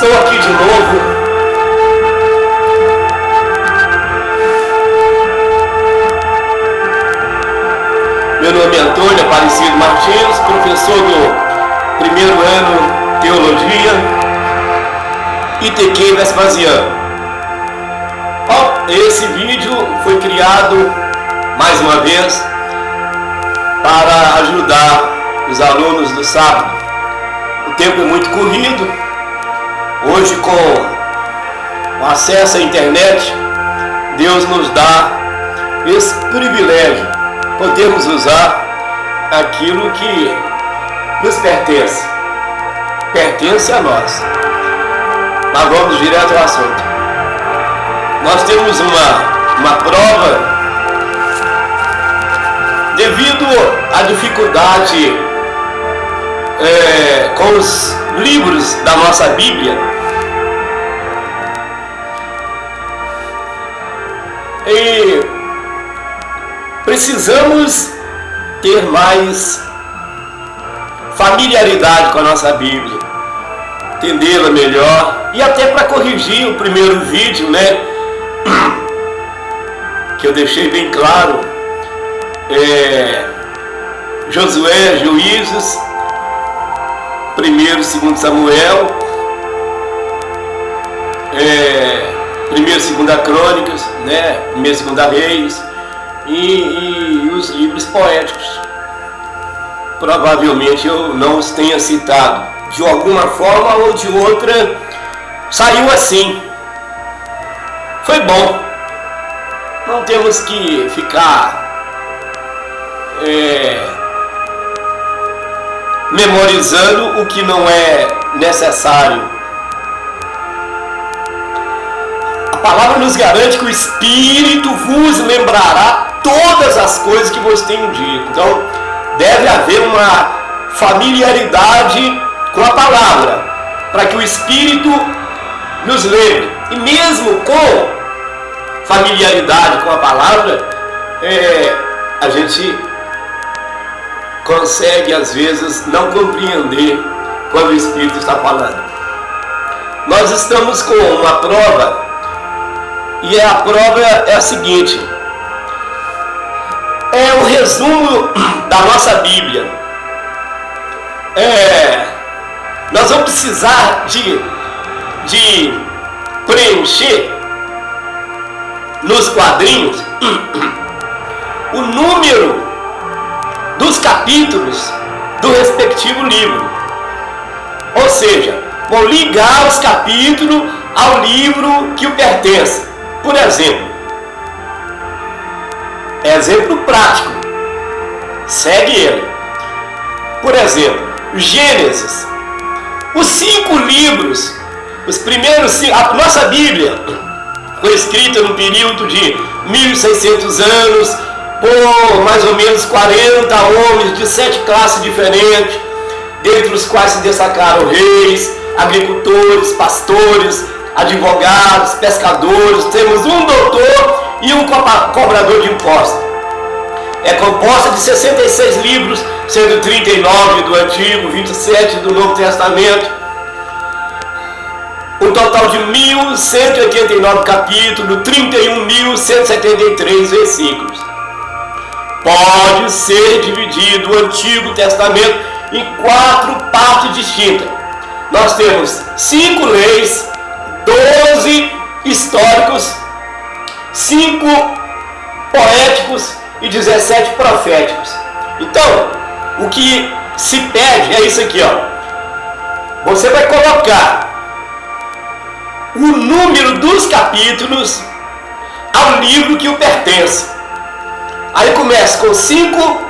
Estou aqui de novo. Meu nome é Antônio Aparecido Martins, professor do primeiro ano Teologia, ITQ Vespasiano. Esse vídeo foi criado, mais uma vez, para ajudar os alunos do sábado. O tempo é muito corrido. Hoje, com o acesso à internet, Deus nos dá esse privilégio. Podemos usar aquilo que nos pertence. Pertence a nós. Mas vamos direto ao assunto. Nós temos uma prova devido à dificuldade com os livros da nossa Bíblia. E precisamos ter mais familiaridade com a nossa Bíblia, entendê-la melhor, e até para corrigir o primeiro vídeo, né? Que eu deixei bem claro, Josué, Juízes, 1º e 2º Samuel, 1º e 2ª Crônicas, né? 1º e 2ª Reis, e os livros poéticos. Provavelmente eu não os tenha citado. De alguma forma ou de outra, saiu assim. Foi bom. Não temos que ficar memorizando o que não é necessário. A palavra nos garante que o Espírito vos lembrará todas as coisas que vos tenho dito. Então, deve haver uma familiaridade com a palavra, para que o Espírito nos lembre. E mesmo com familiaridade com a palavra, a gente consegue às vezes não compreender quando o Espírito está falando. Nós estamos com uma prova, e a prova é a seguinte: é um resumo da nossa Bíblia. Nós vamos precisar de preencher nos quadrinhos o número dos capítulos do respectivo livro. Ou seja, vou ligar os capítulos ao livro que o pertence. Por exemplo, exemplo prático, segue ele. Por exemplo, Gênesis. Os 5 livros, os primeiros 5, a nossa Bíblia foi escrita num período de 1.600 anos, por mais ou menos 40 homens de 7 classes diferentes, dentre os quais se destacaram reis, agricultores, pastores, advogados, pescadores. Temos um doutor e um cobrador de impostos. É composta de 66 livros, sendo 39 do Antigo, 27 do Novo Testamento. Um total de 1.189 capítulos, 31.173 versículos. Pode ser dividido o Antigo Testamento em 4 partes distintas. Nós temos 5 leis, 12 históricos, 5 poéticos e 17 proféticos. Então, o que se pede é isso aqui, ó. Você vai colocar o número dos capítulos ao livro que o pertence. Aí começa com 5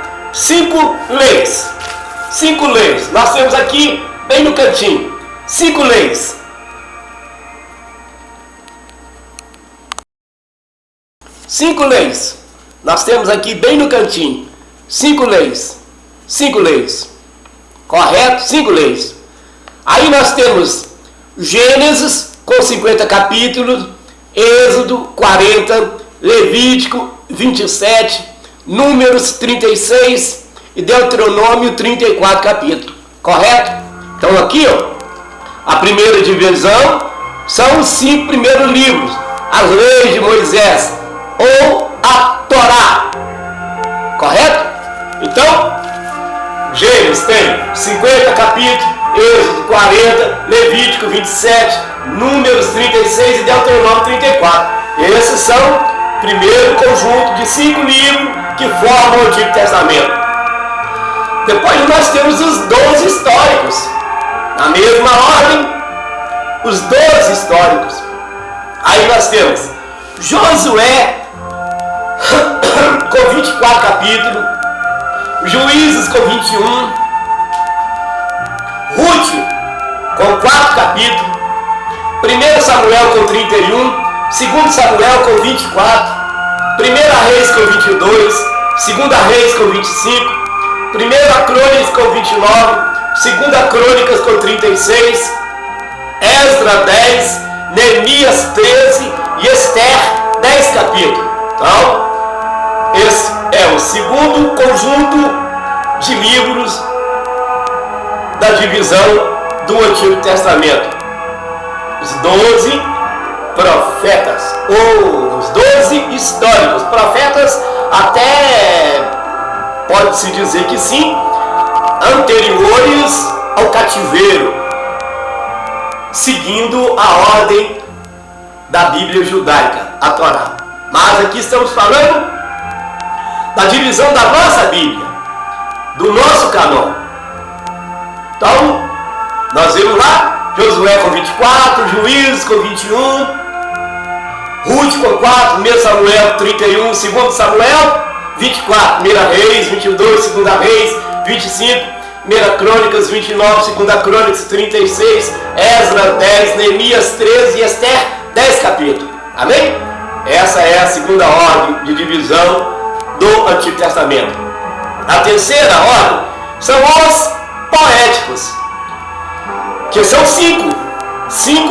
leis. 5 leis. Nós temos aqui, bem no cantinho, 5 leis. 5 leis. Nós temos aqui bem no cantinho 5 leis. 5 leis. Correto? 5 leis. Aí nós temos Gênesis com 50 capítulos, Êxodo 40, Levítico 27, Números 36 e Deuteronômio 34 capítulos. Correto? Então aqui, ó, A primeira divisão são os 5 primeiros livros, as leis de Moisés, ou a Torá. Correto? Então, Gênesis tem 50 capítulos, Êxodo 40, Levítico 27, Números 36 e Deuteronômio 34. Esses são o primeiro conjunto de 5 livros que formam o Antigo Testamento. Depois nós temos os 12 históricos. Na mesma ordem, os 12 históricos. Aí nós temos Josué com 24 capítulos, Juízes com 21, Ruth com 4 capítulos, 1 Samuel com 31, 2 Samuel com 24, 1 Reis com 22, 2 Reis com 25, 1 Crônicas com 29, 2 Crônicas com 36, Esdras 10, Neemias 13 e Esther 10 capítulos. Então, esse é o segundo conjunto de livros da divisão do Antigo Testamento. Os 12 profetas, ou os 12 históricos. Profetas até pode-se dizer que sim, anteriores ao cativeiro, seguindo a ordem da Bíblia judaica, a Torá. Mas aqui estamos falando da divisão da nossa Bíblia, do nosso canon. Então, nós vemos lá, Josué com 24, Juízes com 21, Ruth com 4, 1 Samuel 31, 2 Samuel 24, 1 Reis 22, 2 Reis 25, 1 Crônicas 29, 2 Crônicas 36, Esdras 10, Neemias 13 e Esther 10 capítulos. Amém? Essa é a segunda ordem de divisão do Antigo Testamento. A terceira ordem são os poéticos, que são 5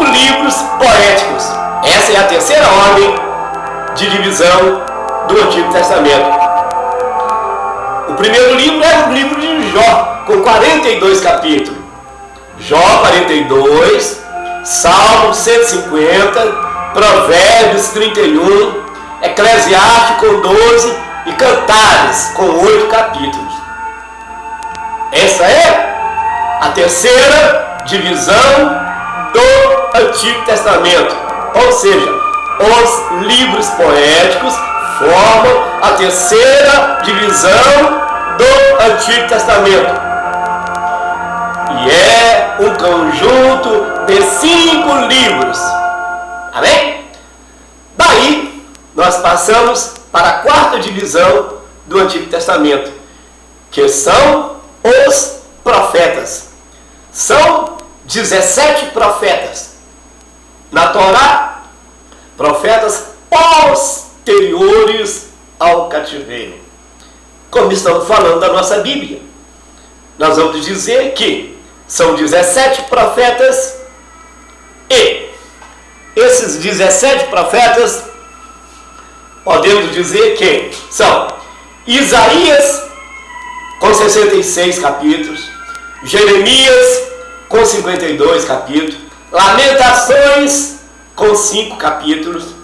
livros poéticos. Essa é a terceira ordem de divisão do Antigo Testamento. O primeiro livro é o livro de Jó, com 42 capítulos. Jó 42, Salmo 150, Provérbios 31, Eclesiastes com 12 e Cantares com 8 capítulos. Essa é a terceira divisão do Antigo Testamento. Ou seja, os livros poéticos formam a terceira divisão do Antigo Testamento. E é um conjunto de 5 livros. Amém? Daí, nós passamos para a quarta divisão do Antigo Testamento, que são os profetas. São 17 profetas. Na Torá, profetas posteriores ao cativeiro. Como estamos falando da nossa Bíblia, nós vamos dizer que são 17 profetas e esses 17 profetas, podemos dizer que são Isaías com 66 capítulos, Jeremias com 52 capítulos, Lamentações com 5 capítulos,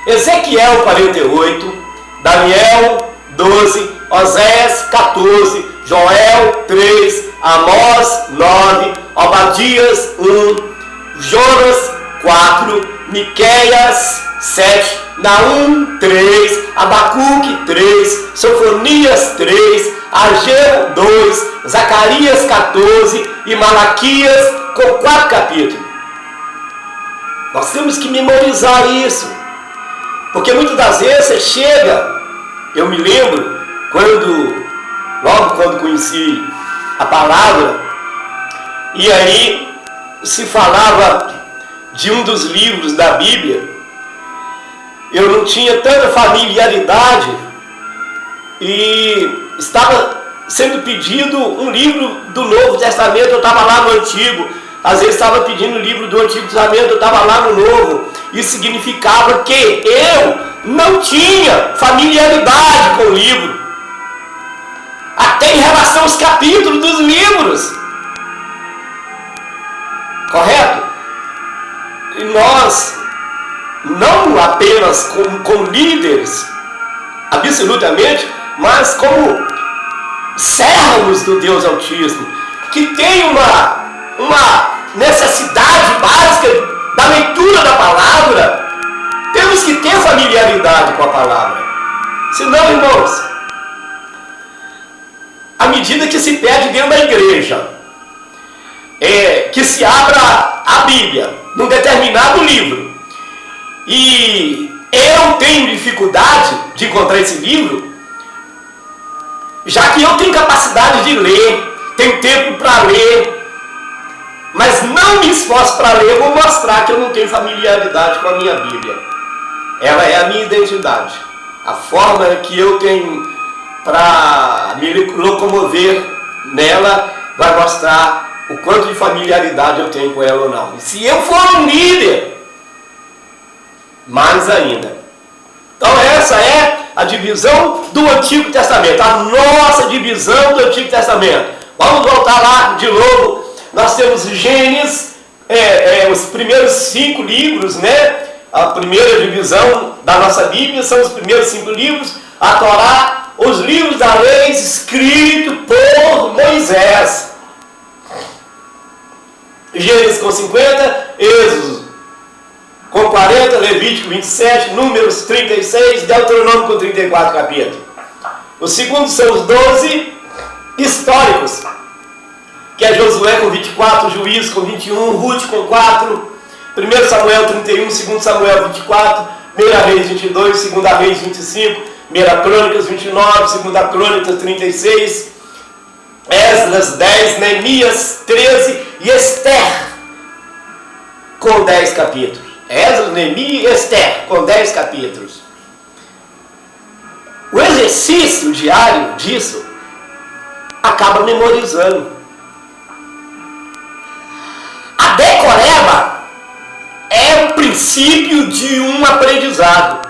Ezequiel 48, Daniel 12, Oséias 14, Joel 3, Amós 9, Obadias 1, Jonas 4, Miqueias 7, Naum 3, Abacuque 3, Sofonias 3, Ageu 2, Zacarias 14 e Malaquias com 4 capítulos. Nós temos que memorizar isso, porque muitas das vezes você chega, eu me lembro, logo quando conheci a palavra, e aí se falava de um dos livros da Bíblia, eu não tinha tanta familiaridade e estava sendo pedido um livro do Novo Testamento, eu estava lá no Antigo, às vezes estava pedindo o livro do Antigo Testamento, eu estava lá no Novo. Isso significava que eu não tinha familiaridade com o livro, até em relação aos capítulos dos livros. Correto? E nós, não apenas como líderes, absolutamente, mas como servos do Deus Altíssimo, que tem uma necessidade básica da leitura da palavra, temos que ter familiaridade com a palavra. Senão, irmãos, à medida que se pede dentro da igreja, que se abra a Bíblia num determinado livro, e eu tenho dificuldade de encontrar esse livro, já que eu tenho capacidade de ler, tenho tempo para ler, mas não me esforço para ler, eu vou mostrar que eu não tenho familiaridade com a minha Bíblia. Ela é a minha identidade, a forma que eu tenho para me locomover nela vai mostrar o quanto de familiaridade eu tenho com ela ou não. E se eu for um líder, mais ainda. Então essa é a divisão do Antigo Testamento, a nossa divisão do Antigo Testamento. Vamos voltar lá de novo. Nós temos Gênesis, os primeiros 5 livros, né? A primeira divisão da nossa Bíblia são os primeiros 5 livros, a Torá, os livros da lei escritos por Moisés. Gênesis com 50, Êxodo com 40, Levítico 27, Números 36, Deuteronômio com 34 capítulos. Os segundos são os 12 históricos, que é Josué com 24, Juízes com 21, Ruth com 4, 1 Samuel 31, 2 Samuel 24, 1 Reis 22, 2 Reis 25, 1 Crônicas 29, 2 Crônicas 36, Esdras 10, Neemias 13 e Esther com 10 capítulos. Esdras, Neemias e Esther com 10 capítulos. O exercício diário disso acaba memorizando. A decoreba é o princípio de um aprendizado.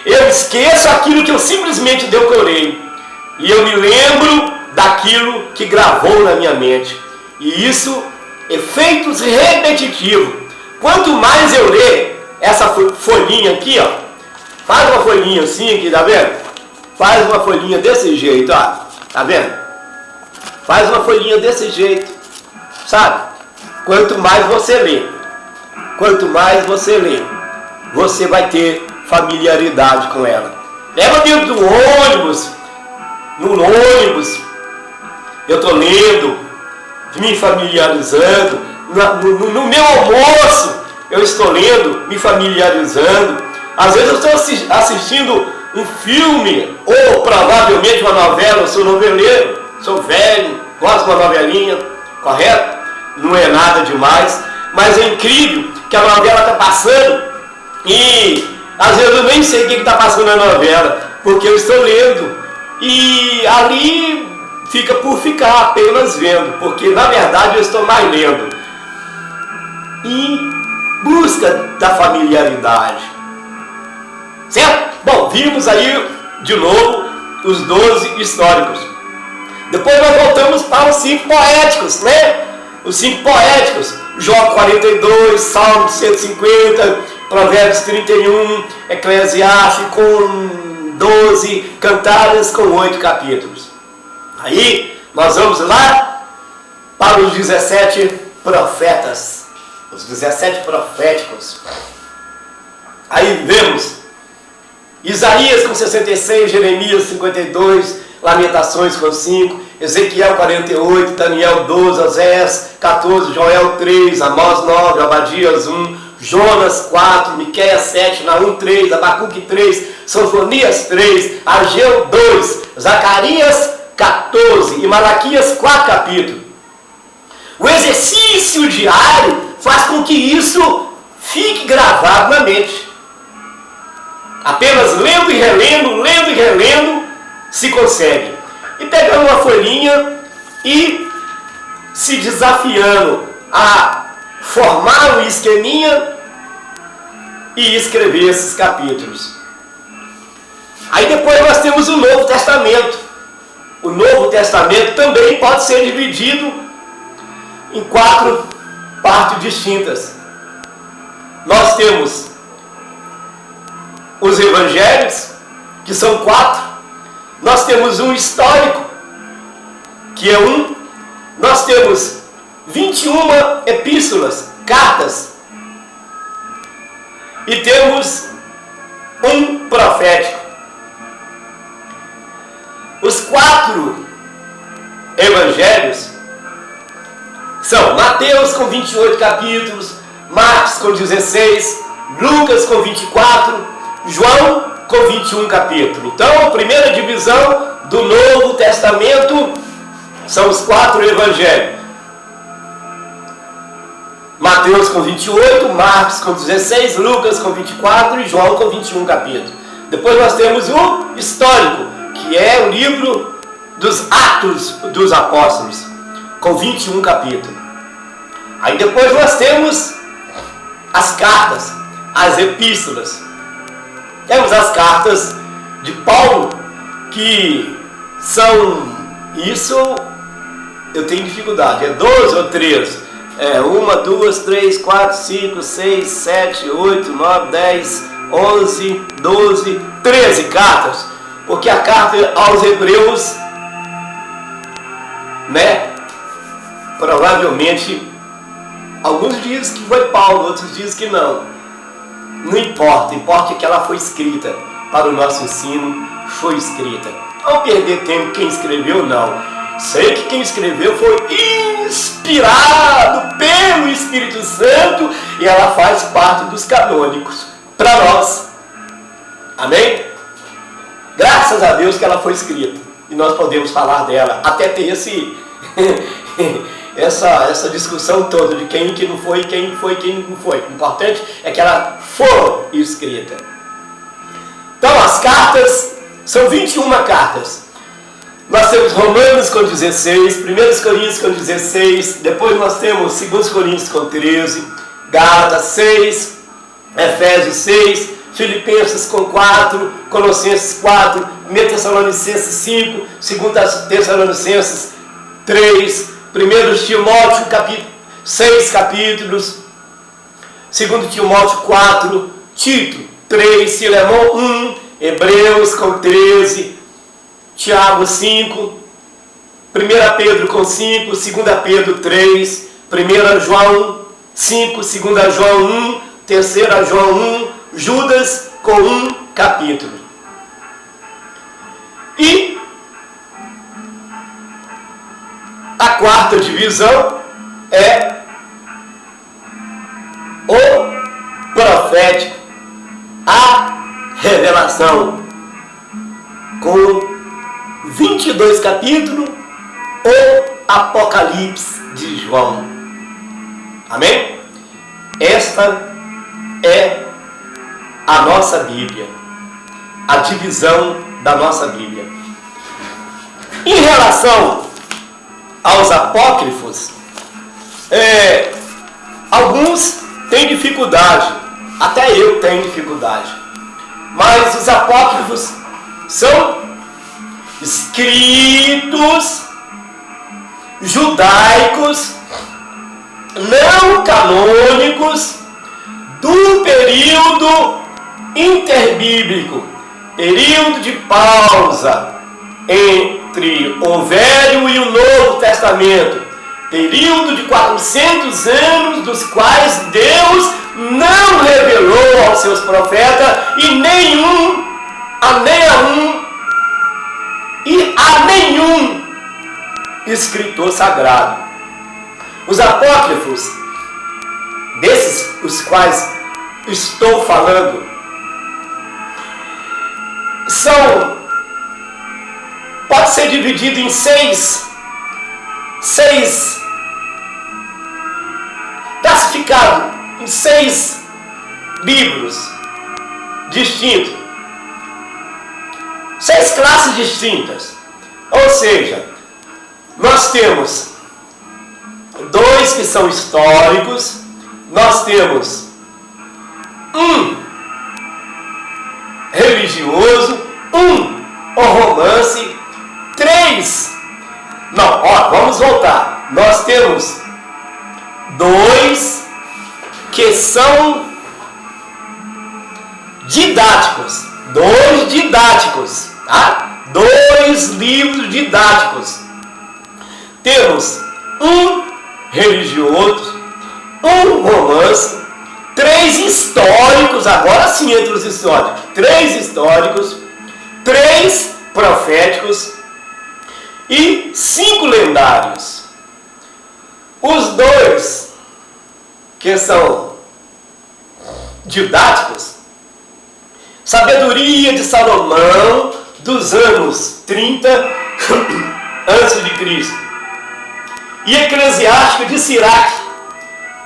Eu esqueço aquilo que eu simplesmente decorei e eu me lembro daquilo que gravou na minha mente. E isso, efeitos repetitivos. Quanto mais eu ler essa folhinha aqui, ó, faz uma folhinha assim aqui, tá vendo? Faz uma folhinha desse jeito, ó, tá vendo? Faz uma folhinha desse jeito, sabe? Quanto mais você lê, você vai ter familiaridade com ela. Leva dentro do ônibus, no ônibus, eu estou lendo, me familiarizando. No meu almoço, eu estou lendo, me familiarizando. Às vezes eu estou assistindo um filme, ou provavelmente uma novela. Eu sou noveleiro, sou velho, gosto de uma novelinha, correto? Não é nada demais, mas é incrível que a novela está passando e às vezes eu nem sei o que está passando na novela, porque eu estou lendo e ali fica por ficar apenas vendo, porque na verdade eu estou mais lendo em busca da familiaridade, certo? Bom, vimos aí de novo os 12 históricos. Depois nós voltamos para os 5 poéticos, né? Os 5 poéticos: Jó 42, Salmo 150, Provérbios 31, Eclesiastes com 12, Cantares com 8 capítulos. Aí nós vamos lá para os 17 profetas, os 17 proféticos. Aí vemos Isaías com 66, Jeremias 52, Lamentações com 5, Ezequiel 48, Daniel 12, Oséias 14, Joel 3, Amós 9, Abadias 1, Jonas 4, Miqueias 7, Naum 3, Abacuque 3, Sofonias 3, Ageu 2, Zacarias 14 e Malaquias 4 capítulos. O exercício diário faz com que isso fique gravado na mente. Apenas lendo e relendo, se consegue. E pegando uma folhinha e se desafiando a formar um esqueminha e escrever esses capítulos. Aí depois nós temos o Novo Testamento. O Novo Testamento também pode ser dividido em 4 partes distintas. Nós temos os evangelhos, que são 4. Nós temos um histórico, que é 1. Nós temos 21 epístolas, cartas. E temos um profético. Os 4 evangelhos são Mateus com 28 capítulos, Marcos com 16, Lucas com 24, João com 21 capítulos. Então, a primeira divisão do Novo Testamento são os 4 evangelhos. Mateus com 28, Marcos com 16, Lucas com 24 e João com 21 capítulos. Depois nós temos o histórico, que é o livro dos Atos dos Apóstolos, com 21 capítulos. Aí depois nós temos as cartas, as epístolas. Temos as cartas de Paulo, que são, isso eu tenho dificuldade, é 12 ou 13? 1, 2, 3, 4, 5, 6, 7, 8, 9, 10, 11, 12, 13 cartas. Porque a carta aos Hebreus, provavelmente, alguns dizem que foi Paulo, outros dizem que não. Não importa, importa que ela foi escrita para o nosso ensino, foi escrita. Não perder tempo quem escreveu, não. Sei que quem escreveu foi inspirado pelo Espírito Santo e ela faz parte dos canônicos para nós. Amém? Graças a Deus que ela foi escrita e nós podemos falar dela, até ter essa discussão toda de quem que não foi, quem foi, quem não foi. O importante é que ela foi escrita. Então as cartas são 21 cartas. Nós temos Romanos com 16, 1 Coríntios com 16, depois nós temos 2 Coríntios com 13, Gálatas 6, Efésios 6, Filipenses com 4, Colossenses 4, 1 Tessalonicenses 5, 2 Tessalonicenses 3, 1 Timóteo 6 capítulos, 2 Timóteo 4, Tito 3, Filemão 1, Hebreus com 13, Tiago 5, 1 Pedro com 5, 2 Pedro 3, 1 João 5, 2 João 1, 3 João 1, Judas com 1 capítulo. E a 4ª divisão é o profético, a revelação, com 22 capítulos, o Apocalipse de João. Amém? Esta é a nossa Bíblia, a divisão da nossa Bíblia. Em relação aos apócrifos, alguns têm dificuldade, até eu tenho dificuldade, mas os apócrifos são escritos judaicos não canônicos do período interbíblico, período de pausa entre o Velho e o Novo Testamento, período de 400 anos dos quais Deus não revelou aos seus profetas e a nenhum escritor sagrado. Os apócrifos, desses os quais estou falando, pode ser dividido em seis classificado em 6 livros distintos, 6 classes distintas. Ou seja, nós temos 2 que são históricos, nós temos um religioso, um romance, 3. Não, vamos voltar. Nós temos dois que são didáticos. Dois didáticos, tá? Dois livros didáticos. Temos um religioso, um romance, 3 históricos, agora sim entre os históricos, 3 históricos, 3 proféticos e 5 lendários. Os dois que são didáticos, Sabedoria de Salomão, dos anos 30 a.C., e Eclesiástico de Siraque,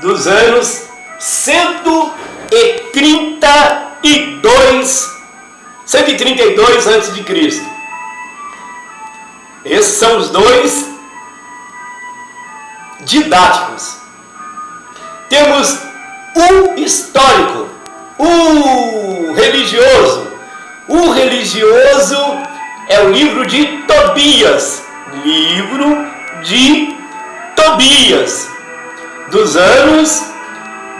dos anos 132 a.C. Esses são os dois didáticos. Temos um histórico, um religioso. O religioso é o livro de Tobias. Livro de Tobias, dos anos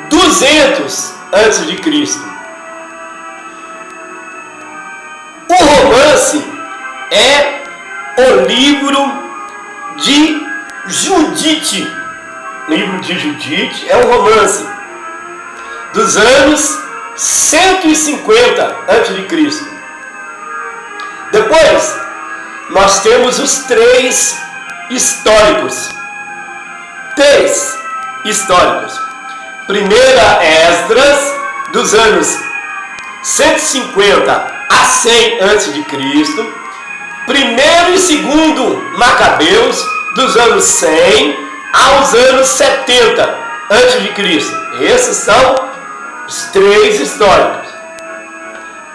200 a.C. O romance é o livro de Judite. Livro de Judite é um romance dos anos 150 a.C. Depois, nós temos os 3 históricos. 3 históricos. Primeira, Esdras, dos anos 150 a 100 a.C. Primeiro e segundo, Macabeus, dos anos 100 aos anos 70 a.C. Esses são os 3 históricos.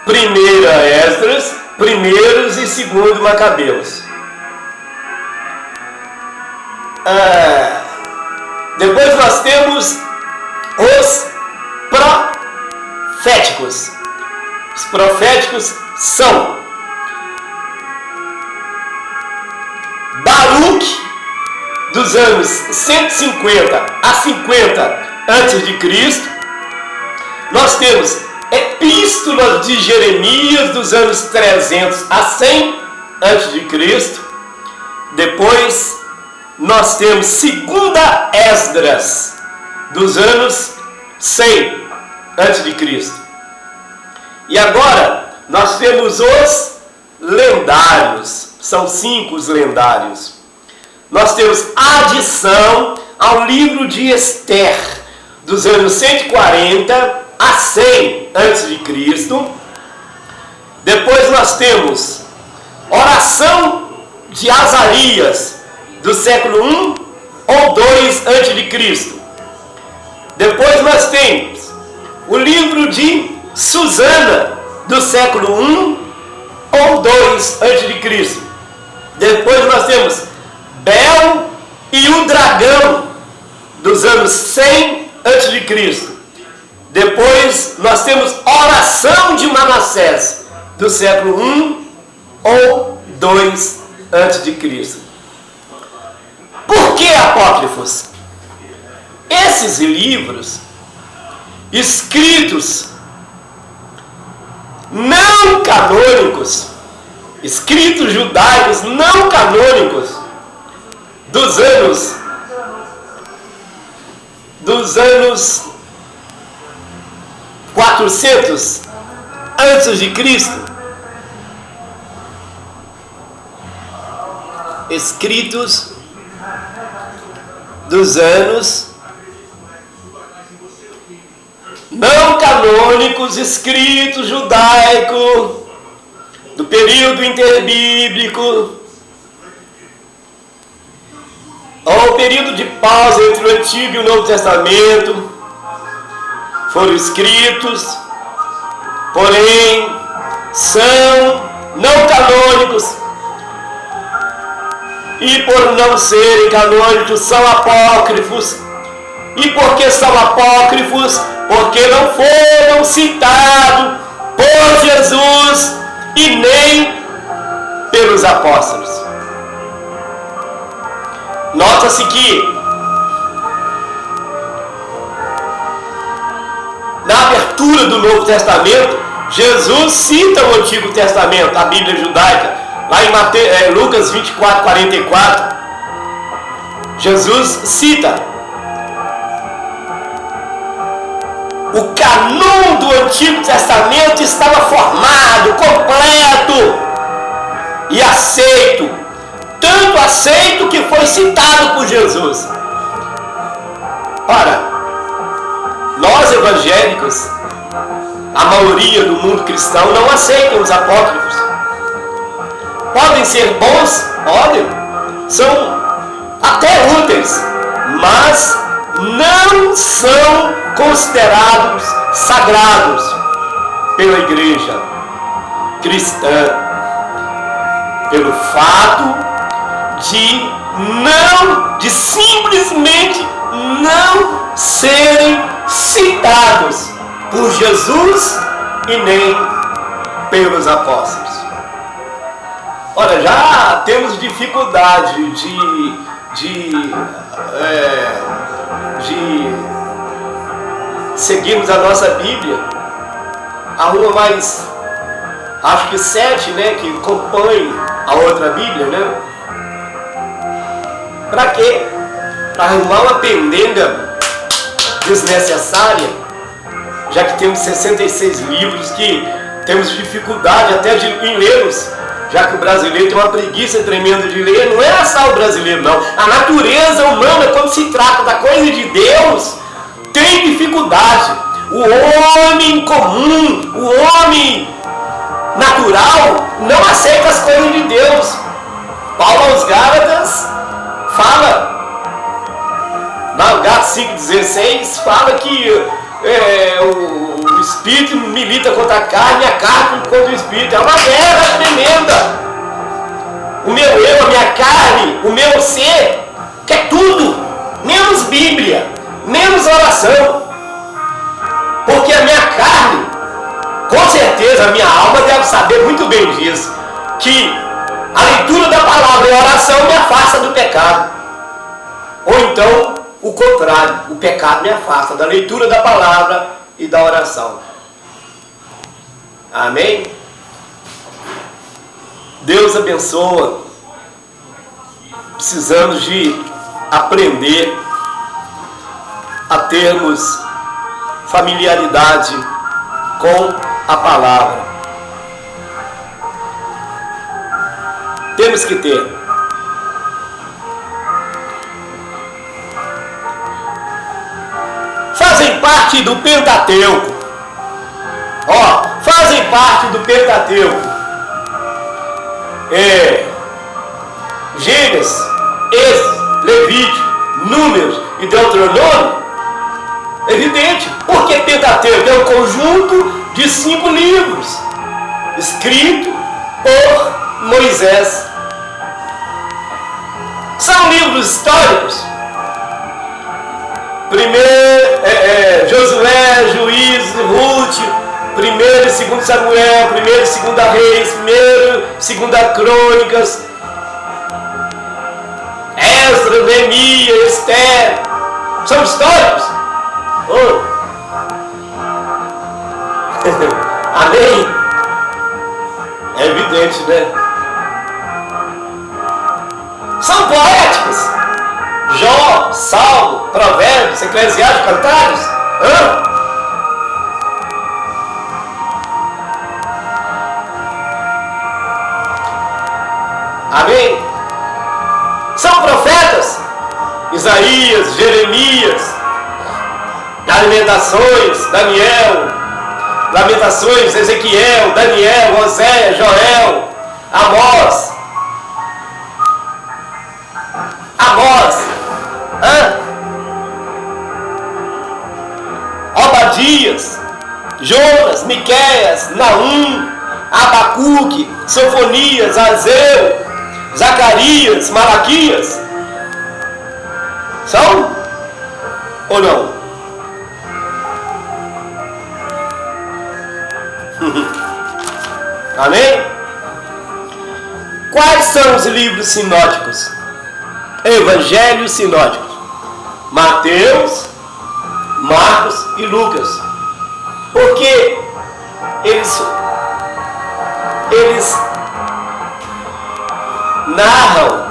Primeira, Esdras, primeiros e segundo, Macabeus. Depois nós temos os proféticos. Os proféticos são Baruque, dos anos 150 a 50 a.C. Nós temos Epístolas de Jeremias, dos anos 300 a 100 a.C. Depois nós temos Segunda Esdras, dos anos 100 a.C. E agora nós temos os lendários. São 5 os lendários. Nós temos adição ao livro de Esther, dos anos 140 a 100 a.C. Depois nós temos Oração de Azarias, do século 1 ou 2 a.C. Depois nós temos o livro de Susana, do século 1 ou 2 a.C. Depois nós temos Bel e o Dragão, dos anos 100 a.C. Depois nós temos Oração de Manassés, do século 1 ou 2 a.C. Por que apócrifos? Esses livros escritos não canônicos, escritos judaicos não canônicos dos anos 400 antes de Cristo, escritos dos anos não canônicos, escritos judaico do período interbíblico, ou período de pausa entre o Antigo e o Novo Testamento, foram escritos, porém são não canônicos, e por não serem canônicos são apócrifos. E por que são apócrifos? Porque não foram citados por Jesus e nem pelos apóstolos. Nota-se que leitura do Novo Testamento, Jesus cita o Antigo Testamento, a Bíblia judaica, lá em Lucas 24, 44. Jesus cita o canon do Antigo Testamento estava formado, completo e aceito, tanto aceito que foi citado por Jesus. Ora, nós evangélicos, a maioria do mundo cristão não aceitam os apócrifos. Podem ser bons, podem, são até úteis, mas não são considerados sagrados pela igreja cristã, pelo fato de simplesmente não serem citados por Jesus e nem pelos apóstolos. Olha, já temos dificuldade de seguirmos a nossa Bíblia. Há uma mais, acho que 7, né, que compõem a outra Bíblia, né? Para quê? Para arrumar uma pendenga desnecessária, já que temos 66 livros que temos dificuldade até em lê-los, já que o brasileiro tem uma preguiça tremenda de ler. Não é só o brasileiro, não. A natureza humana, quando se trata da coisa de Deus, tem dificuldade. O homem comum, o homem natural, não aceita as coisas de Deus. Paulo aos Gálatas fala, na Gálatas 5,16, fala que o Espírito milita contra a carne e a carne contra o Espírito. É uma guerra tremenda. O meu eu, a minha carne, o meu ser, quer tudo, menos Bíblia, menos oração. Porque a minha carne, com certeza a minha alma deve saber muito bem disso, que a leitura da palavra e a oração me afasta do pecado. Ou então, o contrário, o pecado me afasta da leitura da palavra e da oração. Amém? Deus abençoa. Precisamos de aprender a termos familiaridade com a palavra. Temos que ter. Fazem parte do Pentateuco. Fazem parte do Pentateuco. Gênesis, Êxodo, Levítico, Números e Deuteronômio. Evidente. Porque Pentateuco é um conjunto de 5 livros, escrito por Moisés. São livros históricos. Josué, Juízes, Ruth, 1 e 2 Samuel, 1 e 2 Reis, 1 e 2 Crônicas, Esdras, Neemias, Esther, são históricos. Amém? É evidente, né? São poéticos. Jó, Salmo, Provérbios, Eclesiastes, Cantares. Amém? São profetas. Isaías, Jeremias, Lamentações, Daniel, Lamentações, Ezequiel, Daniel, Oséias, Joel, Amós, Obadias, Jonas, Miqueias, Naum, Abacuque, Sofonias, Azeu, Zacarias, Malaquias. São ou não? Amém? Quais são os livros sinóticos? Evangelhos sinóticos: Mateus, Marcos e Lucas. Porque eles narram,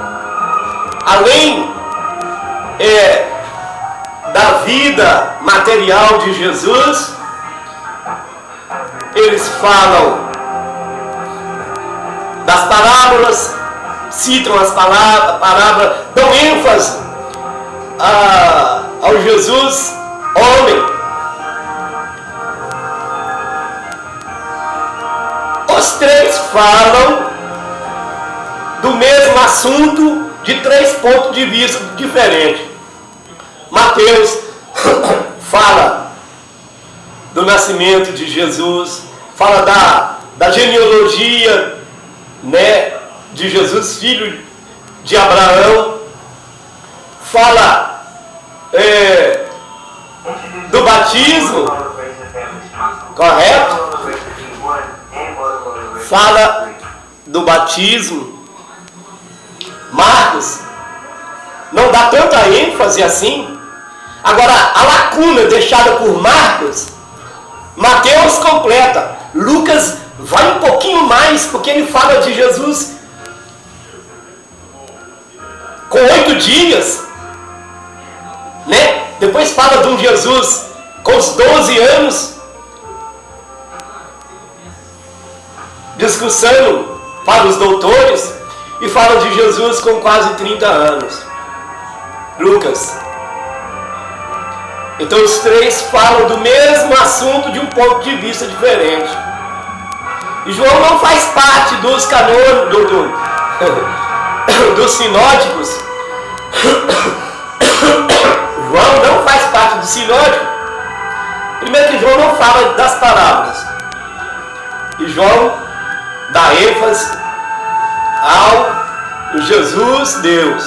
além da vida material de Jesus, eles falam das parábolas, citam as parábolas, dão ênfase ao Jesus homem. Os três falam do mesmo assunto de 3 pontos de vista diferentes. Mateus fala do nascimento de Jesus, fala da genealogia, né, de Jesus, filho de Abraão, fala do batismo, correto? Fala do batismo. Marcos não dá tanta ênfase assim. Agora, a lacuna deixada por Marcos, Mateus completa. Lucas vai um pouquinho mais, porque ele fala de Jesus com 8 dias, né? Depois fala de um Jesus com os 12 anos, discussando para os doutores, e fala de Jesus com quase 30 anos. Lucas. Então os três falam do mesmo assunto de um ponto de vista diferente. E João não faz parte dos canônicos, dos sinóticos. João não faz parte do sinótico. Primeiro que João não fala das parábolas. E João dá ênfase ao Jesus Deus,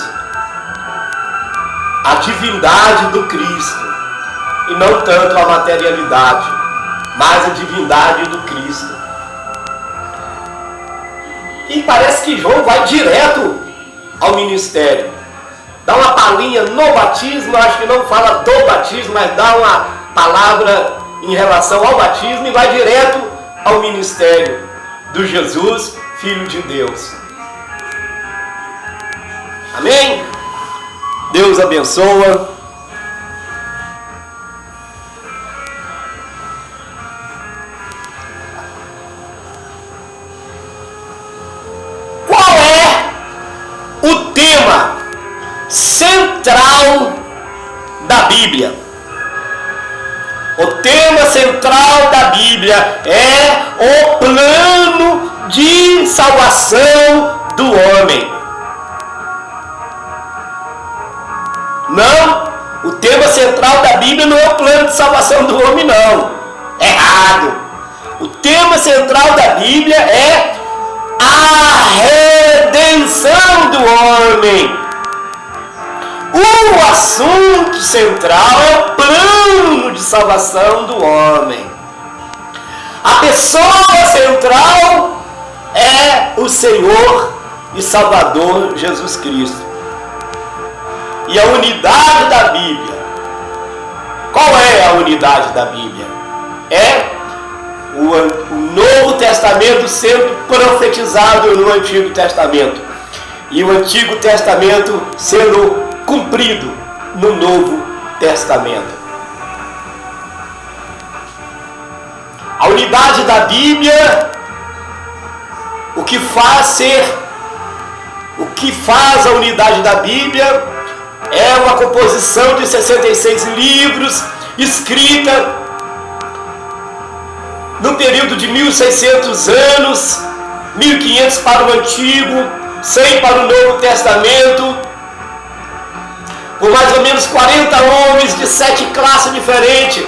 a divindade do Cristo, e não tanto a materialidade, mas a divindade do Cristo. E parece que João vai direto ao ministério. Dá uma palhinha no batismo, acho que não fala do batismo, mas dá uma palavra em relação ao batismo e vai direto ao ministério do Jesus, Filho de Deus. Amém? Deus abençoa. Qual é o tema central da Bíblia? O tema central da Bíblia é o plano de salvação do homem. Não, o tema central da Bíblia não é o plano de salvação do homem, não. Errado. O tema central da Bíblia é a redenção do homem. O assunto central é o plano de salvação do homem. A pessoa central é o Senhor e Salvador Jesus Cristo. E a unidade da Bíblia, qual é a unidade da Bíblia? É o Novo Testamento sendo profetizado no Antigo Testamento e o Antigo Testamento sendo cumprido no Novo Testamento. A unidade da Bíblia, o que faz a unidade da Bíblia é uma composição de 66 livros, escrita no período de 1600 anos, 1500 para o Antigo, 100 para o Novo Testamento, por mais ou menos 40 homens de 7 classes diferentes,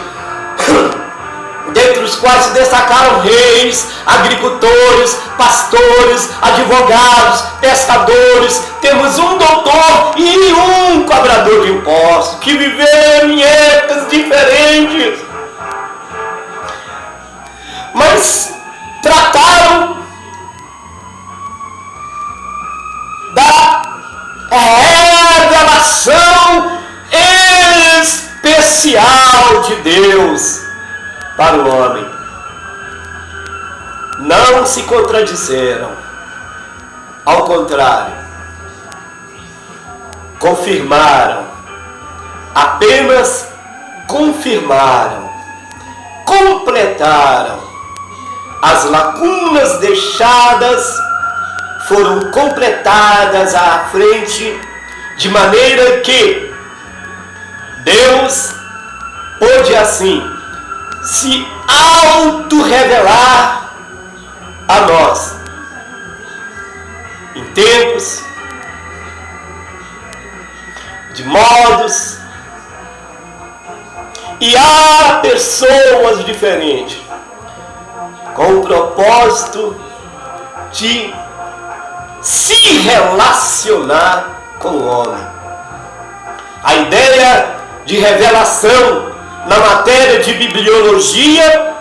dentre os quais se destacaram reis, agricultores, pastores, advogados, pescadores. Temos um doutor e um cobrador de impostos, que viveram em épocas diferentes, mas trataram da revelação especial de Deus. para o homem. Não se contradisseram. Ao contrário, confirmaram, apenas confirmaram, completaram. As lacunas deixadas foram completadas à frente, de maneira que Deus pôde assim se auto-revelar a nós em tempos, de modos, e há pessoas diferentes com o propósito de se relacionar com o homem. A ideia de revelação na matéria de bibliologia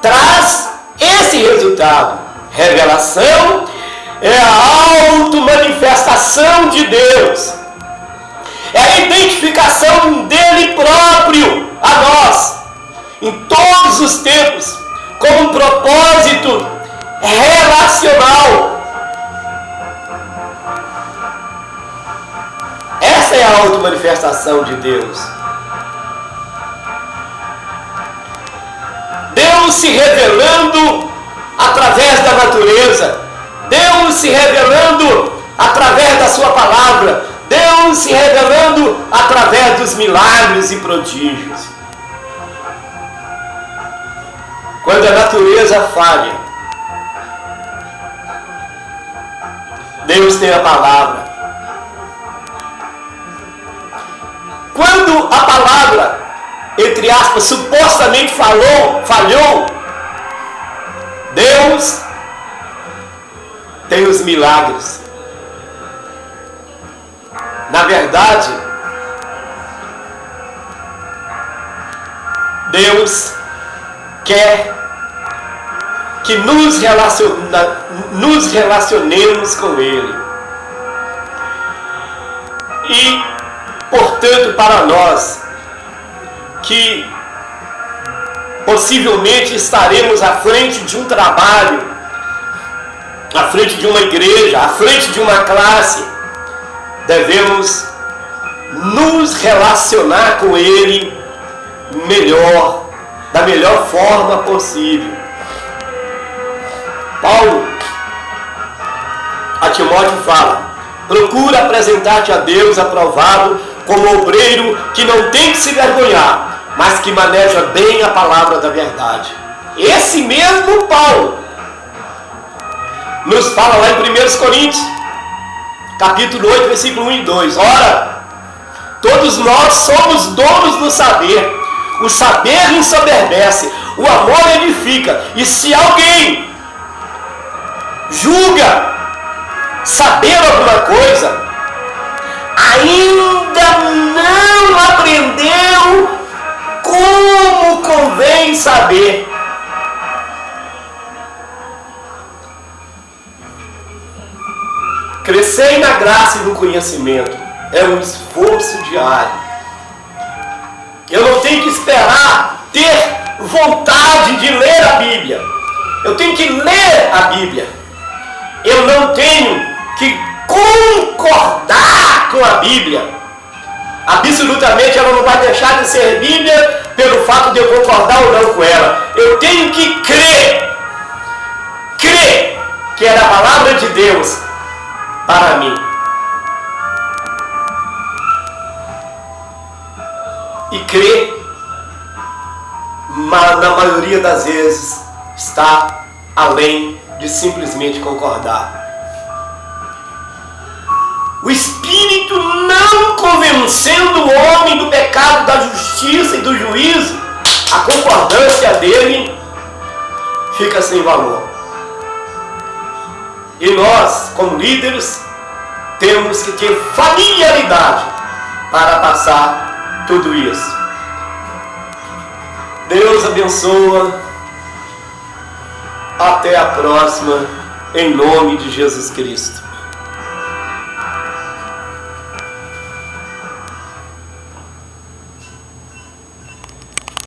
traz esse resultado. Revelação é a auto-manifestação de Deus. É a identificação dele próprio a nós, em todos os tempos, com um propósito relacional. Essa é a auto-manifestação de Deus. Deus se revelando através da natureza, Deus se revelando através da sua palavra, Deus se revelando através dos milagres e prodígios. Quando a natureza falha, Deus tem a palavra. Quando a palavra, entre aspas, supostamente falhou, Deus tem os milagres. Na verdade, Deus quer que nos relacionemos com Ele. E, portanto, para nós, que possivelmente estaremos à frente de um trabalho, à frente de uma igreja, à frente de uma classe, devemos nos relacionar com Ele melhor, da melhor forma possível. Paulo a Timóteo fala: procura apresentar-te a Deus aprovado como obreiro que não tem que se vergonhar, mas que maneja bem a palavra da verdade. Esse mesmo Paulo nos fala lá em 1 Coríntios, capítulo 8, versículo 1 e 2. Ora, todos nós somos donos do saber. O saber ensoberbece, o amor edifica. E se alguém julga saber alguma coisa, ainda não aprendeu como convém saber. Crescer na graça e no conhecimento é um esforço diário. Eu não tenho que esperar ter vontade de ler a Bíblia. Eu tenho que ler a Bíblia. Eu não tenho que concordar com a Bíblia. Absolutamente ela não vai deixar de ser Bíblia pelo fato de eu concordar ou não com ela. Eu tenho que crer que era a palavra de Deus para mim. E crer, mas na maioria das vezes está além de simplesmente concordar. O Espírito não convencendo o homem do pecado, da justiça e do juízo, a concordância dele fica sem valor. E nós, como líderes, temos que ter familiaridade para passar tudo isso. Deus abençoa. Até a próxima, em nome de Jesus Cristo.